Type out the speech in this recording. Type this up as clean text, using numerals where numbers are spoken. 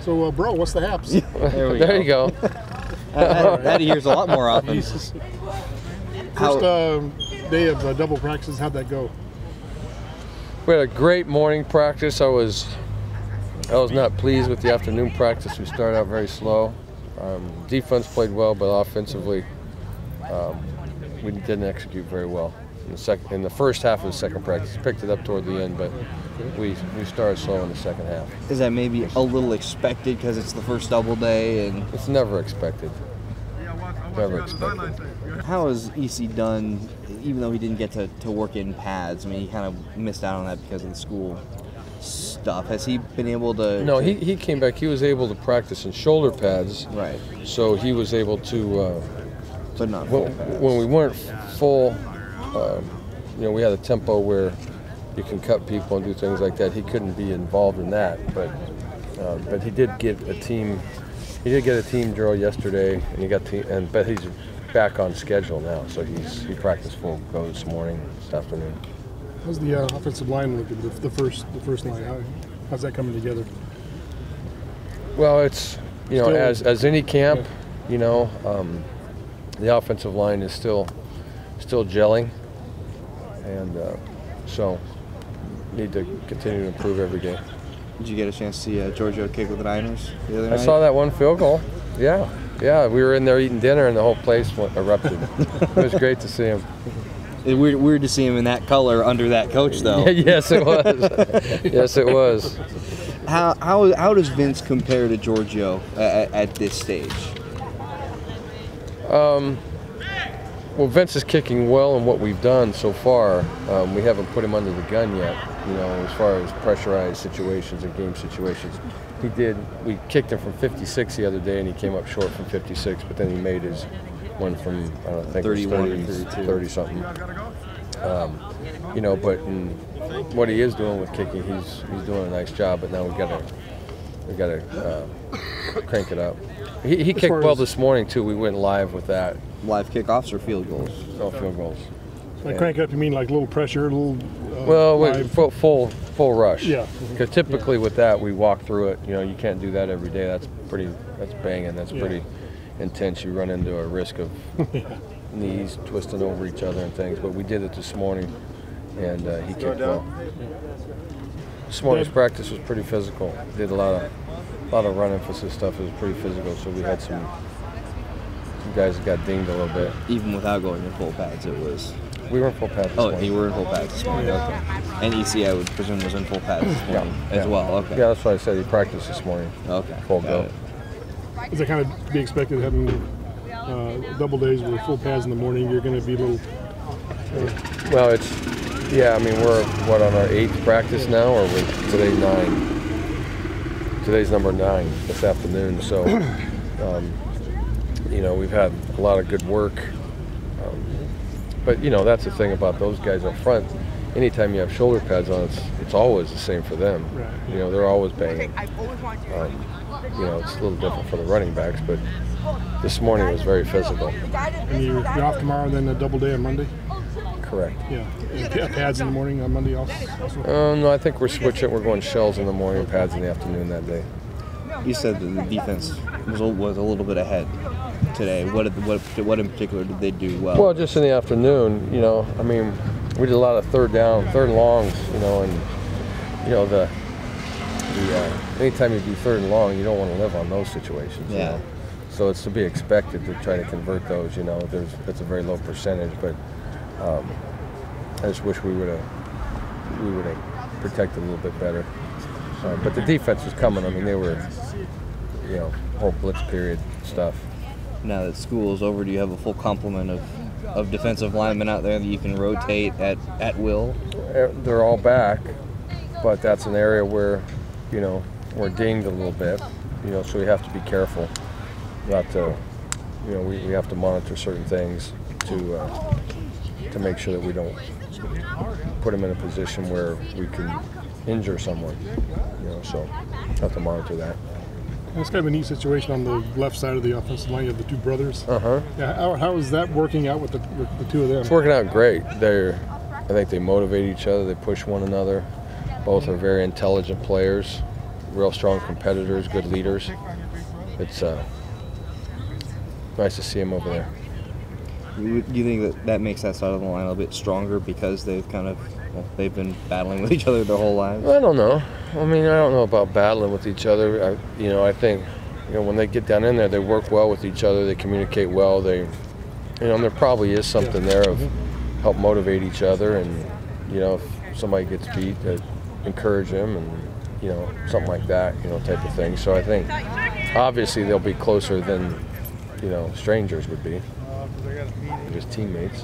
So, bro, what's the haps? There you go. That he hears a lot more often. First day of double practice, how'd that go? We had a great morning practice. I was not pleased with the afternoon practice. We started out very slow. Defense played well, but offensively, we didn't execute very well. In the first half of the second practice, picked it up toward the end, but we started slow in the second half. Is that maybe a little expected because it's the first double day? And it's never expected. Never expected. How has EC done, even though he didn't get to work in pads? I mean, he kind of missed out on that because of the school stuff. Has he been able to? No, he came back. He was able to practice in shoulder pads. Right. So he was able to. But not full pads. When we weren't full, we had a tempo where you can cut people and do things like that. He couldn't be involved in that, but he did get a team. He did get a team drill yesterday, and he got but he's back on schedule now. So he practiced full go this morning, this afternoon. How's the offensive line looking? The first line. How's that coming together? Well, it's as any camp, the offensive line is still gelling, and so need to continue to improve every game. Did you get a chance to see Giorgio kick with the Niners the other night? I saw that one field goal. Yeah. We were in there eating dinner, and the whole place erupted. It was great to see him. It's weird to see him in that color under that coach, though. Yes, it was. Yes, it was. How does Vince compare to Giorgio at this stage? Well, Vince is kicking well in what we've done so far. We haven't put him under the gun yet, as far as pressurized situations and game situations. We kicked him from 56 the other day, and he came up short from 56, but then he made his one from, I don't think, 30 something. But in what he is doing with kicking, he's doing a nice job, but now we gotta crank it up. He kicked well this morning too. We went live with that. Live kickoffs or field goals? No, field goals. By crank up, you mean like a little pressure, a little? Full rush. Yeah. Because typically with that we walk through it. You can't do that every day. That's banging. That's pretty intense. You run into a risk of knees twisting over each other and things. But we did it this morning, and he kicked well. This morning's practice was pretty physical. Did a lot of run emphasis stuff. It was pretty physical. So we had some guys that got dinged a little bit. Even without going in full pads, it was. We were in full pads this morning. You were in full pads this morning, okay. And EC, I would presume, was in full pads this morning as well, okay. Yeah, that's why I said he practiced this morning. Okay. Full go. Is that kind of to be expected, having double days with full pads in the morning? You're going to be a little... Well, we're on our 8th practice now, or today's 9. Today's number 9 this afternoon, so, we've had a lot of good work. But that's the thing about those guys up front. Anytime you have shoulder pads on, it's always the same for them. Right. They're always banging. It's a little different for the running backs, but this morning was very physical. And you're off tomorrow, then a double day on Monday? Correct. Yeah. And pads in the morning on Monday also? No, I think we're switching. We're going shells in the morning and pads in the afternoon that day. You said that the defense was a little bit ahead today. What in particular did they do well? Well, just in the afternoon, we did a lot of third and longs, anytime you do third and long, you don't want to live on those situations. Yeah. So it's to be expected to try to convert those. That's a very low percentage, but I just wish we would have protected a little bit better. But the defense was coming. They were, whole blitz period stuff. Now that school is over, do you have a full complement of defensive linemen out there that you can rotate at will? They're all back, but that's an area where, we're dinged a little bit, so we have to be careful not to, we have to monitor certain things to make sure that we don't put them in a position where we can injure someone, so have to monitor that. It's kind of a neat situation on the left side of the offensive line. You have the two brothers. Yeah. How is that working out with the two of them? It's working out great. I think they motivate each other. They push one another. Both are very intelligent players. real strong competitors, good leaders. It's nice to see them over there. Do you think that makes that side of the line a little bit stronger because they've they've been battling with each other their whole lives? I don't know. I mean, I don't know about battling with each other. I think, when they get down in there, they work well with each other. They communicate well. There probably is something there of help motivate each other, and if somebody gets beat, encourage them, and something like that, type of thing. So I think obviously they'll be closer than strangers would be, just teammates.